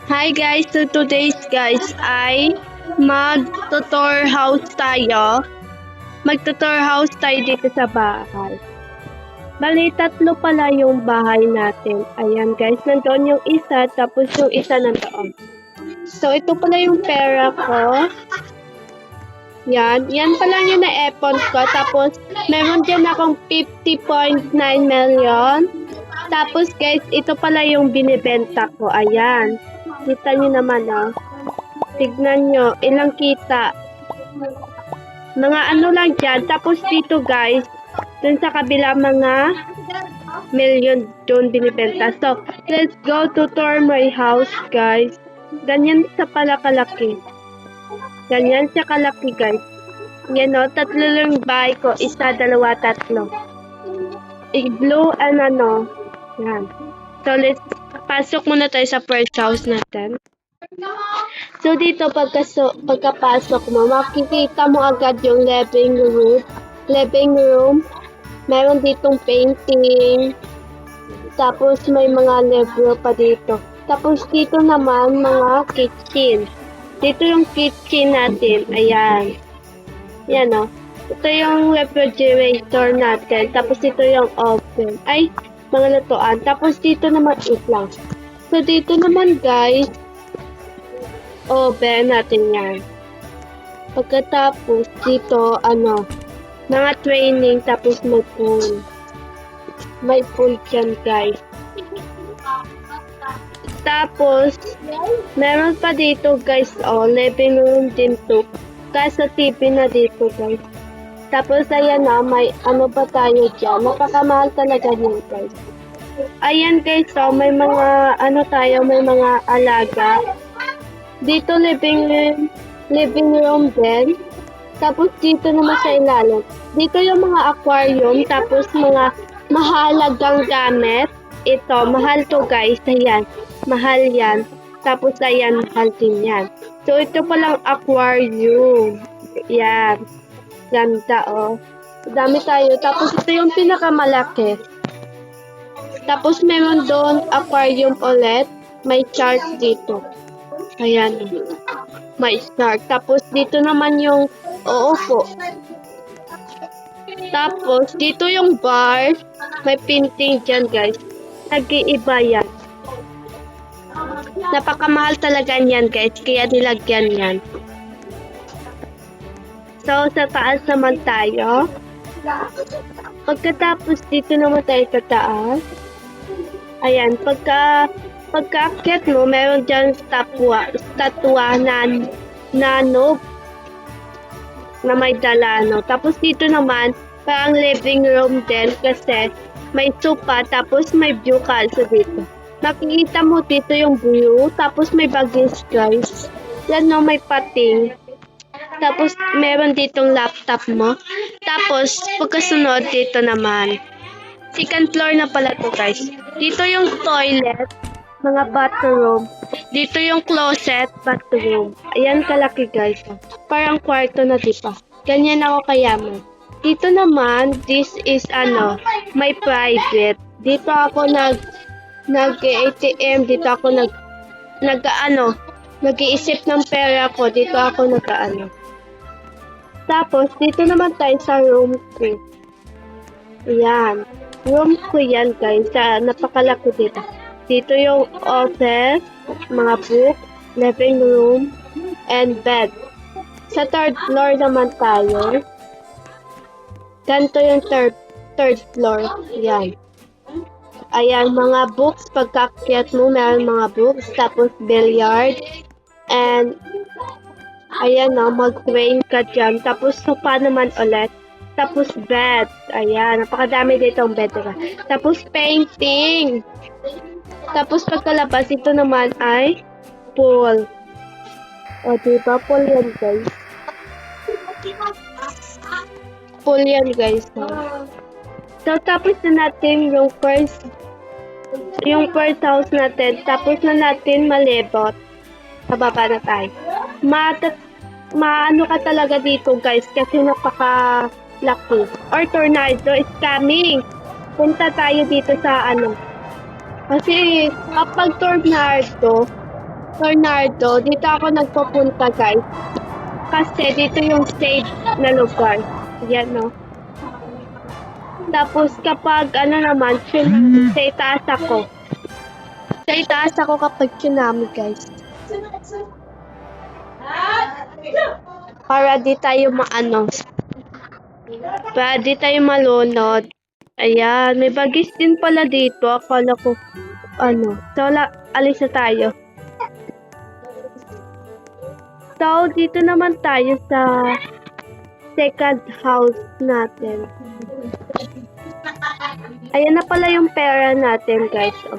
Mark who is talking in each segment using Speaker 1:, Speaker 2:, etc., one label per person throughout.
Speaker 1: Hi guys, so today's guys ay mag-tutor house tayo. Mag-tutor house tayo dito sa bahay. Bali, tatlo pala yung bahay natin. Ayan guys, nandoon yung isa, tapos yung isa nandoon. So, ito pala yung pera ko. Yan pa lang yung na-epon ko. Tapos, meron dyan akong 50.9 million. Tapos guys, ito pala yung binibenta ko. Ayan. Kita nyo naman, oh. Tignan nyo, ilang kita. Mga ano lang dyan. Tapos dito guys, dun sa kabila mga million doon binibenta. So, let's go to tour my house guys. Ganyan sa pala kalaki. Ganyan siya kalaki guys. Yan o, tatlo lang bahay ko. Isa, dalawa, tatlo. Blue and ano. Yan. So, let's pasok muna tayo sa first house natin. So, dito pagkapasok mo, makikita mo agad yung living room. Meron ditong painting. Tapos, may mga libro pa dito. Tapos, dito naman, mga kitchen. Dito yung kitchen natin. Ayan. Yan o. Ito yung refrigerator natin. Tapos, ito yung oven. Ay, mga lutuan. Tapos, dito naman, lang. So, dito naman, guys, oven natin yan. Pagkatapos, dito, mga training, tapos may pool. May pool dyan, guys. Tapos, meron pa dito, guys, living room din to. Kaso TV na dito, guys. Tapos, ayan na, may ano pa tayo dyan. Napakamahal talaga yun, guys. Ayan, guys, may mga, may mga alaga. Dito, living room din. Tapos, dito naman sa ilalim. Dito yung mga aquarium, tapos mga mahalagang gamit. Ito, mahal to, guys. Ayan, mahal yan. Tapos, ayan, mahal din yan. So, ito palang aquarium. Yan. Ganda, oh. Dami tayo. Tapos, ito yung pinakamalaki. Tapos, meron doon aquarium ulit. May shark dito. Ayan. May shark. Tapos, dito naman yung uupo. Tapos, dito yung bar. May painting dyan, guys. Nag-iiba yan. Napakamahal talaga yan, guys. Kaya nilagyan yan. So, sa taas naman tayo. Pagkatapos, dito naman tayo sa taas. Ayan, pagka-akyat mo, meron dyan statwa na noob na may dalano. Tapos dito naman, parang living room din kasi may sofa, tapos may view also dito. Makikita mo dito yung view, tapos may bagis guys. Yan no, may pating. Tapos meron ditong laptop mo. Tapos pagkasunod dito naman, second floor na pala to guys. Dito yung toilet, mga bathroom. Dito yung closet, bathroom. Ayan kalaki guys. Parang kwarto na diba? Ganyan ako kayaman. Dito naman, this is may private. Dito ako nag-ATM, dito ako nag-iisip ng pera ko. Dito ako Tapos, dito naman tayo sa room ko. Ayan. Room ko yan, guys. Napakalaki dito. Dito yung office, mga book, living room, and bed. Sa third floor naman tayo. Ganito yung third floor. Ayan. Ayan, mga books. Pagkakyat mo, meron mga books. Tapos, billiard. And, ayan mag-train ka dyan. Tapos, sofa naman ulit. Tapos, bed. Ayan, napakadami ditong bed. Diba? Tapos, painting. Tapos, pagkalabas, ito naman ay pool. O, diba? Pool yan, guys. Pool yan, guys. So, tapos na natin yung first house natin. Tapos na natin malibot. Pababa na tayo. Maano ka talaga dito, guys, kasi napaka-laki. Or tornado is coming. Punta tayo dito sa Kasi, kapag tornado, Tornado, dito ako nagpupunta guys. Kasi dito yung safe na lugar. Yan no. Tapos kapag ano naman, tsunami, sa itaas ako. Sa itaas ako kapag tsunami guys. Para di tayo maano. Para di tayo malunod. Ayan, may bagis din pala dito. Akala ko, ano. So, alis na tayo. So, dito naman tayo sa second house natin. Ayan na pala yung pera natin, guys. Oh.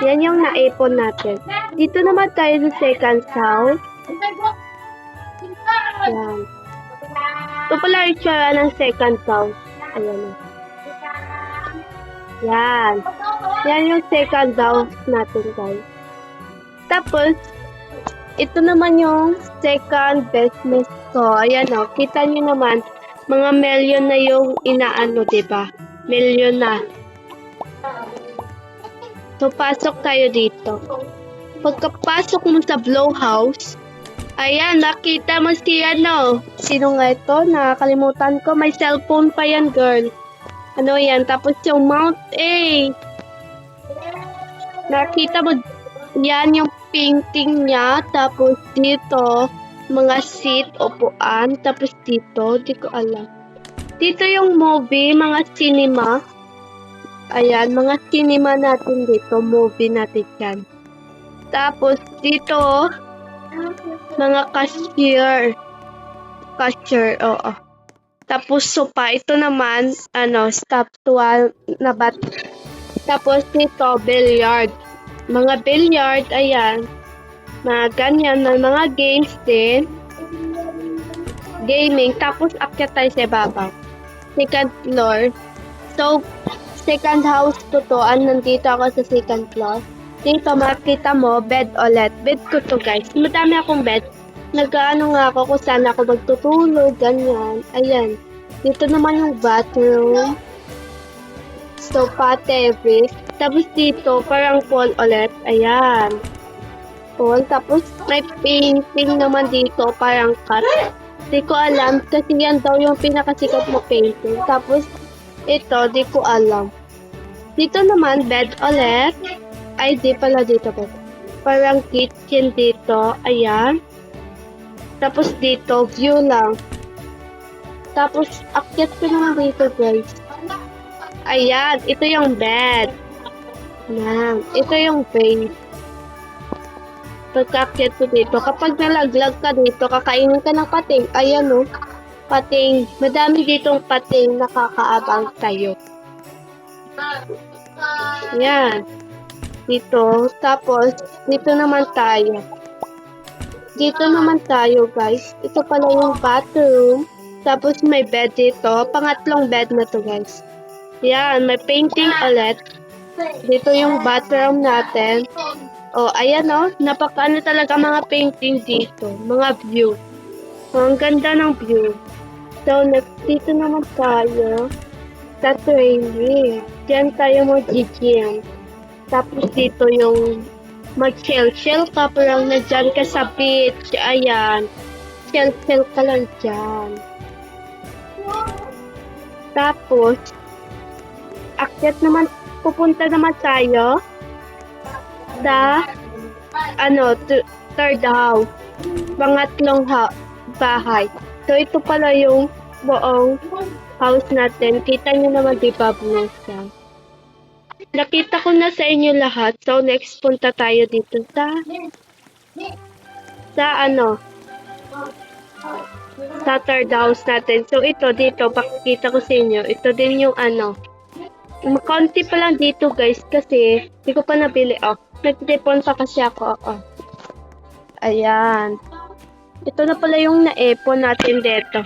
Speaker 1: Yan yung naipon natin. Dito naman tayo sa second house. Ayan. Ito pala yung tsura ng second house. Ayan o. Yan. Yan yung second house natin, guys. Tapos, ito naman yung second business ko. Ayan o. Kita nyo naman, mga million na yung inaano, diba? Million na. So, pasok tayo dito. Pagkapasok mo sa blow house, ayan, nakita mo si ano. Sino nga ito? Nakakalimutan ko. May cellphone pa yan, girl. Ano yan? Tapos yung Mount A. Nakita mo yan yung painting niya. Tapos dito, mga seat, upuan. Tapos dito, di ko alam. Dito yung movie, mga cinema. Ayan, mga cinema natin dito. Movie natin yan. Tapos dito, mga cashier. Cashier, oo. Tapos sopa, ito naman, ano, statual na bat. Tapos dito, billiard. Mga billiard, ayan. Mga ganyan na mga games din. Gaming. Tapos akyat tayo sa babaw. Second floor. So, second house to. Nandito ako sa second floor. Dito, makikita mo, bed ulit. Bed ko to, guys. Madami akong bed. Nag-ano nga ako kung saan ako magtutulog, ganyan. Ayan. Dito naman yung bathroom. Sofa, TV. Tapos dito, parang pool ulit. Ayan. Pool. Tapos may painting naman dito, parang cut. Di ko alam, kasi yan daw yung pinakasikat mo painting. Tapos, ito, di ko alam. Dito naman, bed ulit. Ay, di pala dito ba? Parang kitchen dito. Ayan. Tapos dito, view lang. Tapos, akyat ko naman dito, guys. Ayan, ito yung bed. Ayan, ito yung bed. Pagka-akyat ko dito, kapag nalaglag ka dito, kakainin ka ng pating. Ayan, oh. Pating. Madami ditong pating nakakaabang tayo. Ayan. Dito. Tapos, dito naman tayo. Dito naman tayo, guys. Ito pala yung bathroom. Tapos may bed dito. Pangatlong bed na to, guys. Yan, may painting ulit. Dito yung bathroom natin. Oh, ayan oh. Napakaano talaga mga painting dito. Mga view. Oh, ang ganda ng view. So, dito naman tayo sa training. Diyan tayo mag-gym. Tapos dito yung mag-chill ka parang nandyan ka sa beach. Ayan. Chill ka lang dyan. Tapos, akyat naman, pupunta naman tayo sa, third house. Pangatlong bahay. So, ito pala yung buong house natin. Kita nyo naman, di ba, blue siya. Nakita ko na sa inyo lahat. So, next punta tayo dito sa third house natin. So, ito dito, pakikita ko sa inyo. Ito din yung konti pa lang dito, guys, kasi hindi ko pa nabili. Oh, nag-depon pa kasi ako. Oh. Ayan. Ito na pala yung naipon natin dito.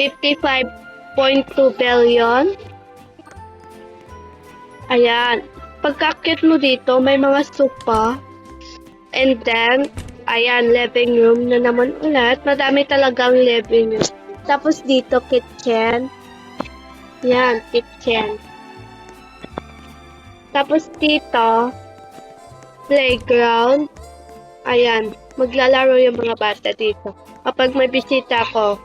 Speaker 1: 55.2 billion. Ayan. Pagkakit mo dito, may mga sofa. And then, ayan, living room na naman ulit. Madami talagang living room. Tapos dito, kitchen. Yan, kitchen. Tapos dito, playground. Ayan, maglalaro yung mga bata dito. Kapag may bisita ko,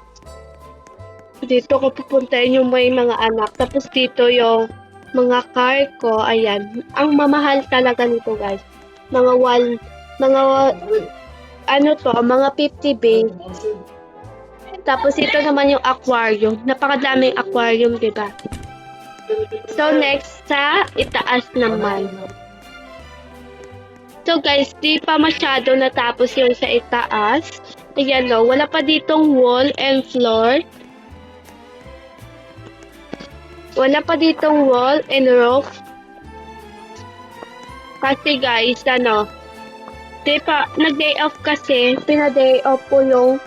Speaker 1: dito ko pupuntahin yung may mga anak. Tapos dito yung mga car ko. Ayan, ang mamahal talaga nito guys. Mga 50 bay. Tapos ito naman yung aquarium. Napakadaming aquarium, diba? So next sa itaas naman. So guys, di pa masyado natapos yung sa itaas. Ayan no, wala pa ditong wall and floor. Wala pa ditong wall and roof. Kasi guys, di pa, nag-day off kasi, pina-day off ko yung,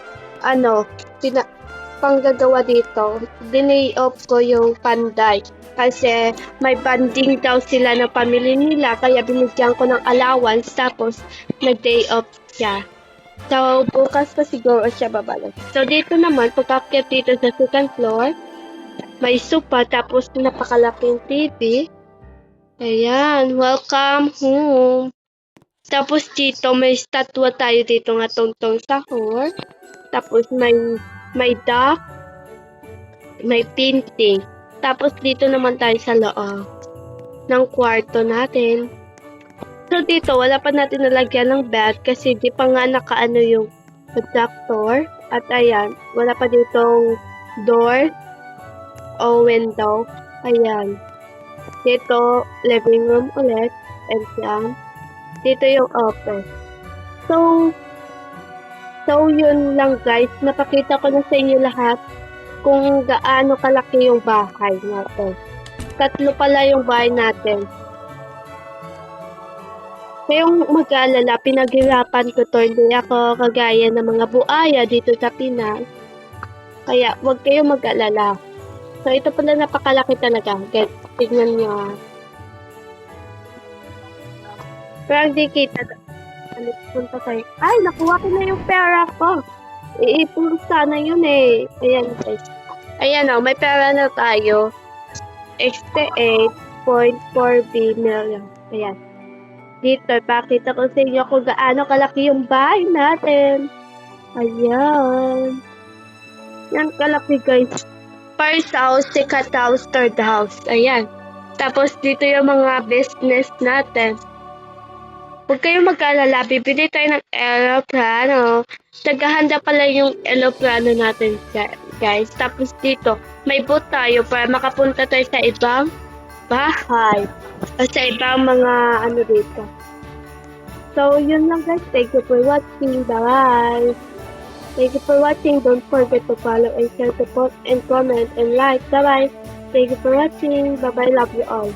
Speaker 1: panggagawa dito. Dinay off ko yung panday. Kasi may banding daw sila ng pamilya nila, kaya binigyan ko ng allowance, tapos nag-day off siya. So, bukas pa siguro siya babalik. So, dito naman, pagkakit dito sa second floor, may sofa, tapos napakalaking TV. Ayan, welcome home. Tapos dito, may statwa tayo dito nga tungtong sahur. Tapos may duck, may painting. Tapos dito naman tayo sa loob ng kwarto natin. So dito, wala pa natin nalagyan ng bed kasi di pa nga nakaano yung projector. At ayan, wala pa ditong door o window. Ayan. Dito, living room ulit. And yan. Dito yung office. So yun lang guys. Napakita ko na sa inyo lahat kung gaano kalaki yung bahay natin. 3 pala yung bahay natin. Kayong mag-alala, pinaghirapan ko to. Hindi ako kagaya ng mga buaya dito sa Pinas. Kaya huwag kayong mag-alala. So ito pala napakalaki talaga. Guys, tignan nyo. Pero hindi kita. Punta tayo. Ay, nakuha ko na yung pera ko. Iipon sana yun eh. Ayan guys. Ayan o, may pera na tayo. 68.4 million. Ayan. Dito, pakita ko sa inyo kung gaano kalaki yung bahay natin. Ayan. Yan kalaki guys. First house, second house, third house. Ayan. Tapos dito yung mga business natin. Huwag kayong mag-alala, bibili tayo ng aeroplano. Tagahanda pala yung aeroplano natin, guys. Tapos dito, may boat tayo para makapunta tayo sa ibang bahay. O sa ibang mga dito. So, yun lang guys. Thank you for watching. Bye! Thank you for watching. Don't forget to follow and share, support, and comment, and like. Bye-bye! Thank you for watching. Bye-bye. Love you all.